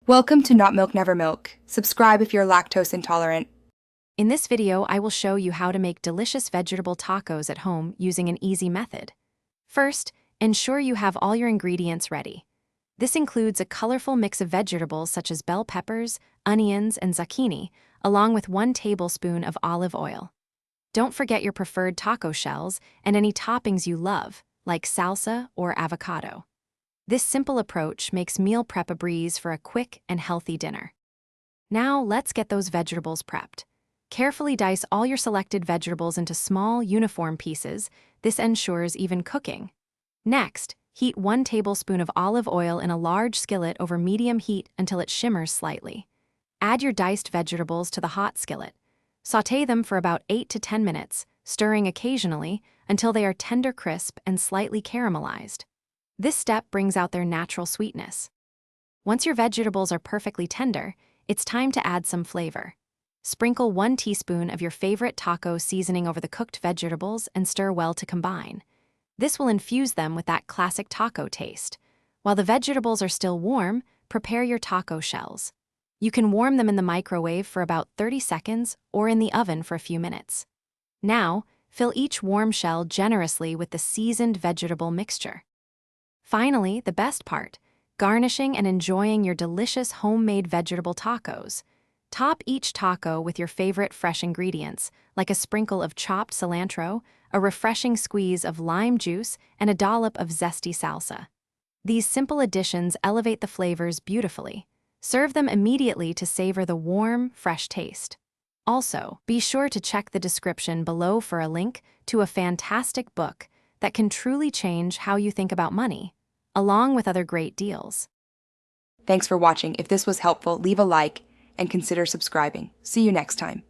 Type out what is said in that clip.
Welcome to Not Milk Never Milk. Subscribe if you're lactose intolerant. In this video, I will show you how to make delicious vegetable tacos at home using an easy method. First, ensure you have all your ingredients ready. This includes a colorful mix of vegetables such as bell peppers, onions, and zucchini, along with 1 tablespoon of olive oil. Don't forget your preferred taco shells and any toppings you love, like salsa or avocado. This simple approach makes meal prep a breeze for a quick and healthy dinner. Now, let's get those vegetables prepped. Carefully dice all your selected vegetables into small, uniform pieces. This ensures even cooking. Next, heat 1 tablespoon of olive oil in a large skillet over medium heat until it shimmers slightly. Add your diced vegetables to the hot skillet. Sauté them for about 8 to 10 minutes, stirring occasionally until they are tender crisp and slightly caramelized. This step brings out their natural sweetness. Once your vegetables are perfectly tender, it's time to add some flavor. Sprinkle 1 teaspoon of your favorite taco seasoning over the cooked vegetables and stir well to combine. This will infuse them with that classic taco taste. While the vegetables are still warm, prepare your taco shells. You can warm them in the microwave for about 30 seconds or in the oven for a few minutes. Now, fill each warm shell generously with the seasoned vegetable mixture. Finally, the best part, garnishing and enjoying your delicious homemade vegetable tacos. Top each taco with your favorite fresh ingredients, like a sprinkle of chopped cilantro, a refreshing squeeze of lime juice, and a dollop of zesty salsa. These simple additions elevate the flavors beautifully. Serve them immediately to savor the warm, fresh taste. Also, be sure to check the description below for a link to a fantastic book that can truly change how you think about money, along with other great deals. Thanks for watching. If this was helpful, leave a like and consider subscribing. See you next time.